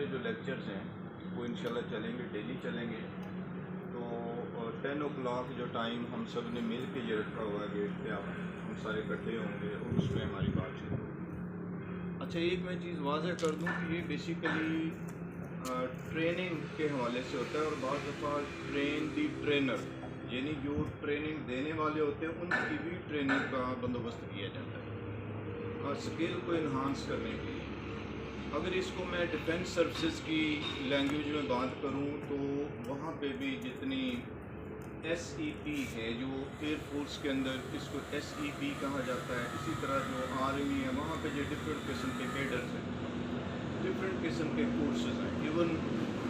जो लेक्चर्स हैं वो इंशाल्लाह चलेंगे, डेली चलेंगे। तो 10 o'clock जो टाइम हम सब ने मिल के ये रखा हुआ है गेट पे, हम सारे इकट्ठे होंगे और उसमें हमारी बात शुरू होगी। अच्छा, एक मैं चीज़ वाज़ह कर दूँ कि ये बेसिकली ट्रेनिंग के हवाले से होता है और बहुत दफ़ा ट्रेन दी ट्रेनर यानी जो ट्रेनिंग देने वाले होते हैं उनकी भी ट्रेनिंग का बंदोबस्त किया जाता है स्किल को इन्हांस करने के लिए। अगर इसको मैं डिफेंस सर्विसेज की लैंग्वेज में बात करूं तो वहाँ पे भी जितनी SEP है, जो एयरफोर्स के अंदर इसको SEP कहा जाता है, इसी तरह जो आर्मी है वहाँ पे जो डिफरेंट किस्म के कैडर्स हैं, डिफरेंट किस्म के कोर्सेज हैं। इवन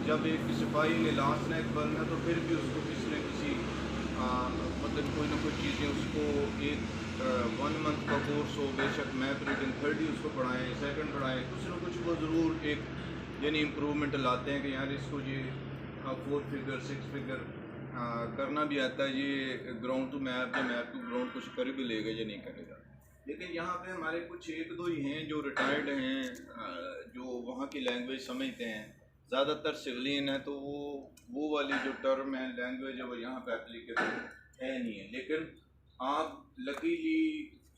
जब एक सिपाही ने लास्ट रैंक बनना तो फिर भी उसको किसी न किसी मतलब कोई ना कोई चीज़ें उसको एक 1 मंथ का कोर्स हो, बेशक मैप रीडिंग 30 उसको पढ़ाएँ, सेकंड पढ़ाएँ, कुछ ना कुछ वो ज़रूर एक यानी इम्प्रूवमेंट लाते हैं कि यार इसको ये 4 फिगर 6 फिगर करना भी आता है, ये ग्राउंड टू मैप या मैप टू ग्राउंड कुछ कर भी लेगा या नहीं करेगा। लेकिन यहाँ पे हमारे कुछ एक दो ही हैं जो रिटायर्ड हैं, जो वहाँ की लैंग्वेज समझते हैं। ज़्यादातर सिविलियन है तो वो वाली जो टर्म है लैंग्वेज है वो यहाँ पे एप्लीकेबल है नहीं है। लेकिन आप लकीली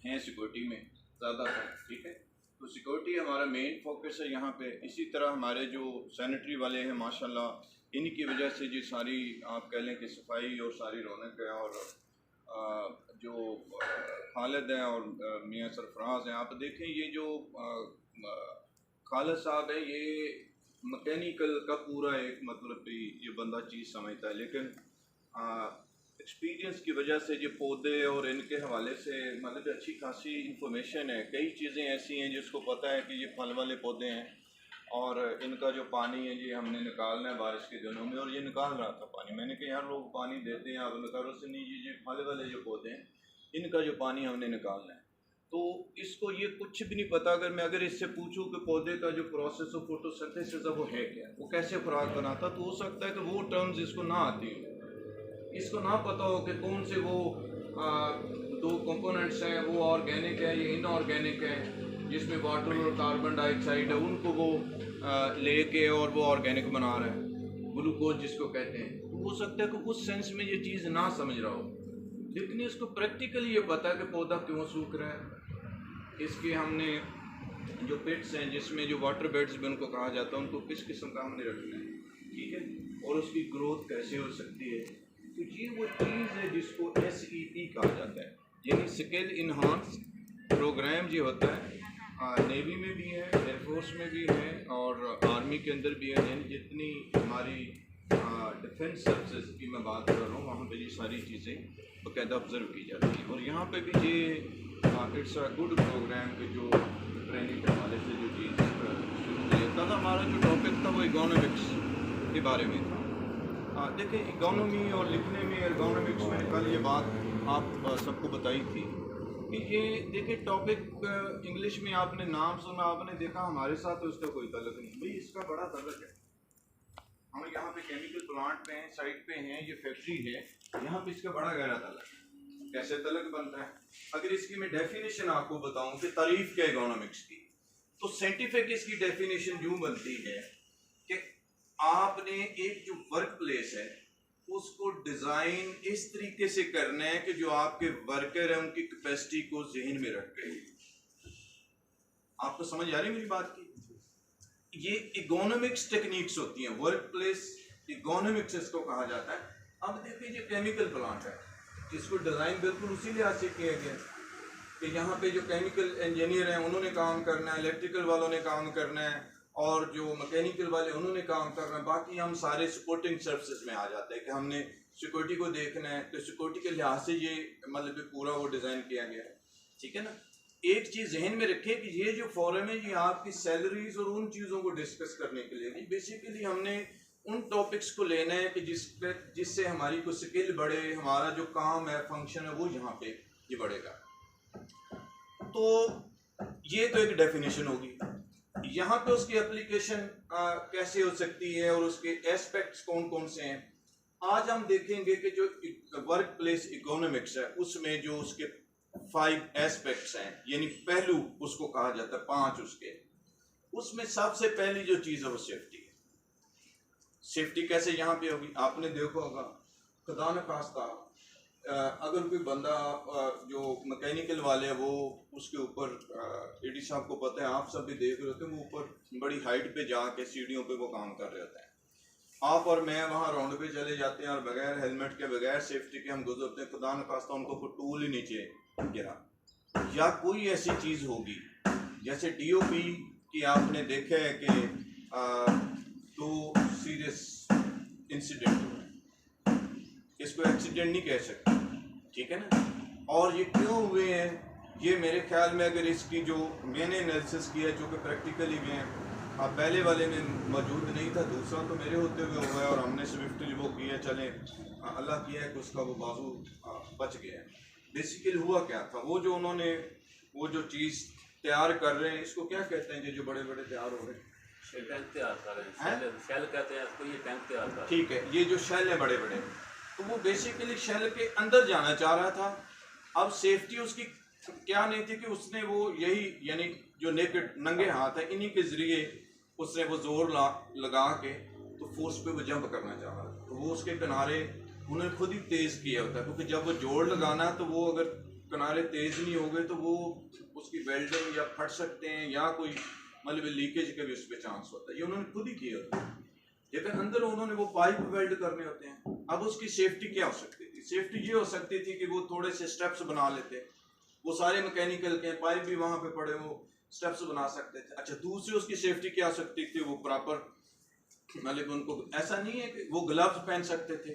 हैं सिक्योरिटी में ज़्यादातर, ठीक है। तो सिक्योरिटी हमारा मेन फोकस है यहाँ पे। इसी तरह हमारे जो सैनिटरी वाले हैं माशाल्लाह, इनकी वजह से जी सारी आप कह लें कि सफाई और सारी रौनक है। और जो खालिद हैं और मियाँ सरफराज हैं, आप देखें ये जो खालिद साहब है ये मैकेनिकल का पूरा एक मतलब ये बंदा चीज़ समझता है, लेकिन एक्सपीरियंस की वजह से ये पौधे और इनके हवाले से मतलब अच्छी खासी इंफॉर्मेशन है। कई चीज़ें ऐसी हैं जिसको पता है कि ये फल वाले पौधे हैं और इनका जो पानी है ये हमने निकालना है बारिश के दिनों में। और ये निकाल रहा था पानी, मैंने कहा यार लोग पानी देते हैं, आप निकालो से नहीं, ये फल वाले जो पौधे हैं इनका जो पानी हमने निकालना है। तो इसको ये कुछ भी नहीं पता। अगर इससे पूछूं कि पौधे का जो प्रोसेस ऑफ फोटोसिंथेसिस है वो है क्या, वो कैसे खुराक बनाता, तो हो सकता है कि वो टर्म्स इसको ना आती हो, इसको ना पता हो कि कौन से वो दो कंपोनेंट्स हैं, वो ऑर्गेनिक है या इनऑर्गेनिक है, जिसमें वाटर और कार्बन डाइऑक्साइड है उनको वो लेके और वो ऑर्गेनिक बना रहा है, ग्लूकोज जिसको कहते हैं। तो हो सकता है कि उस सेंस में ये चीज़ ना समझ रहा हो, लेकिन इसको प्रैक्टिकली ये पता है कि पौधा क्यों सूख रहा है। इसके हमने जो पिट्स हैं जिसमें जो वाटर बेड्स भी उनको कहा जाता है, उनको किस किस्म का हमने रखना है, ठीक है, और उसकी ग्रोथ कैसे हो सकती है। तो ये वो चीज़ है जिसको SEP कहा जाता है, यानी स्किल इन्हांस प्रोग्राम जो होता है। नेवी में भी है, एयरफोर्स में भी है और आर्मी के अंदर भी है। यानी जितनी हमारी डिफेंस सर्विसेज की मैं बात कर रहा हूँ वहाँ पे ये सारी चीज़ें बाकायदा ऑब्ज़र्व की जाती हैं। और यहाँ पे भी ये इट्स अ गुड प्रोग्राम के जो ट्रेनिंग के हवाले से जो चीज़ शुरू हुई है। कल हमारा जो टॉपिक था वो इकोनॉमिक्स के बारे में था। देखिए, इकोनॉमी और लिखने में एर्गोनॉमिक्स में कल ये बात आप सबको बताई थी कि ये देखिए टॉपिक इंग्लिश में आपने नाम सुना, आपने देखा, हमारे साथ तो इसका कोई तल्लुक नहीं। भाई इसका बड़ा तल्लुक है। हम यहाँ पे केमिकल प्लांट पे हैं, साइट पे हैं, ये फैक्ट्री है, यहाँ पे इसका बड़ा गहरा तल्लुक है। कैसे तल्लुक बनता है? अगर इसकी मैं डेफिनेशन आपको बताऊं कि तारीफ क्या इकोनॉमिक्स की, तो साइंटिफिक इसकी डेफिनेशन यूँ बनती है कि आपने एक जो वर्क प्लेस है उसको डिज़ाइन इस तरीके से करना है कि जो आपके वर्कर हैं उनकी कैपेसिटी को जहन में रख के। आपको समझ आ रही मेरी बात की? ये इकोनॉमिक्स टेक्निक्स होती हैं, वर्क प्लेस इकोनॉमिक्स इसको कहा जाता है। अब देखिए ये केमिकल प्लांट है, इसको डिज़ाइन बिल्कुल उसी लिहाज से किया गया कि यहाँ पे जो केमिकल इंजीनियर हैं उन्होंने काम करना है, इलेक्ट्रिकल वालों ने काम करना है और जो मैकेनिकल वाले उन्होंने काम करना है। बाकी हम सारे सपोर्टिंग सर्विसेज में आ जाते हैं कि हमने सिक्योरिटी को देखना है, तो सिक्योरिटी के लिहाज से ये मतलब पूरा वो डिज़ाइन किया गया है, ठीक है ना। एक चीज़ जहन में रखें कि ये जो फोरम है ये आपकी सैलरीज और उन चीज़ों को डिस्कस करने के लिए नहीं, बेसिकली हमने उन टॉपिक्स को लेना है कि जिससे हमारी कोई स्किल बढ़े, हमारा जो काम है फंक्शन है वो यहाँ पे ये बढ़ेगा। तो ये तो एक डेफिनेशन होगी। यहाँ पे उसकी एप्लीकेशन कैसे हो सकती है और उसके एस्पेक्ट्स कौन कौन से हैं, आज हम देखेंगे कि जो वर्क प्लेस इकोनॉमिक्स है उसमें जो उसके 5 एस्पेक्ट्स हैं, यानी पहलू उसको कहा जाता है 5 उसके। उसमें सबसे पहली जो चीज़ है वो सेफ्टी है। सेफ्टी कैसे यहाँ पे होगी? आपने देखा होगा खुदा न खास्ता अगर कोई बंदा जो मैकेनिकल वाले हैं वो उसके ऊपर एडी साहब को पता है, आप सब भी देख रहे होते हैं, वो ऊपर बड़ी हाइट पे जाके सीढ़ियों पे वो काम कर रहे होते हैं। आप और मैं वहाँ राउंड पे चले जाते हैं और बगैर हेलमेट के बगैर सेफ्टी के हम गुजरते हैं, खुदा न खास्ता उनको कोई टूल ही नीचे गिरा या कोई ऐसी चीज़ होगी जैसे DOP की आपने देखा है कि 2 सीरियस इंसिडेंट हुए, इसको एक्सीडेंट नहीं कह सकते, ठीक है ना। और ये क्यों हुए हैं, ये मेरे ख्याल में अगर इसकी जो मैंने एनालिसिस किया है, जो कि प्रैक्टिकली हुए हैं, पहले वाले में मौजूद नहीं था, दूसरा तो मेरे होते हुए हुआ है और हमने स्विफ्टली वो किया, चले अल्लाह किया है कि उसका वो बाजू बच गया है। बेसिकली हुआ क्या था, वो जो उन्होंने वो जो चीज़ तैयार कर रहे हैं, इसको क्या कहते हैं जो बड़े बड़े तैयार हो रहे हैं? टैंक तैयार कर रहे हैं, शेल कहते हैं इसको, ये टैंक तैयार कर रहे हैं। ठीक है, ये जो शेल है बड़े बड़े, तो वो बेसिकली शेल के अंदर जाना चाह रहा था। अब सेफ्टी उसकी क्या नहीं थी कि उसने वो यही यानी जो नेकेड नंगे हाथ है इन्हीं के जरिए उसने वो जोर लगा के तो फोर्स पे वो जंप करना चाह रहा था। तो वो उसके किनारे उन्होंने खुद ही तेज किया होता है, क्योंकि जब वो जोड़ लगाना तो वो अगर किनारे तेज नहीं हो गए तो वो उसकी वेल्डिंग या फट सकते हैं या कोई मतलब लीकेज के भी उस पर चांस होता है। ये उन्होंने खुद ही किया होता है, लेकिन अंदर उन्होंने वो पाइप वेल्ड करने होते हैं। अब उसकी सेफ्टी क्या हो सकती थी? सेफ्टी ये हो सकती थी कि वो थोड़े से स्टेप्स बना लेते, वो सारे मैकेनिकल के पाइप भी वहां पे पड़े, वो स्टेप्स बना सकते थे। अच्छा, दूसरी उसकी सेफ्टी क्या हो सकती थी, वो प्रॉपर मतलब उनको ऐसा नहीं है कि वो ग्लव्स पहन सकते थे,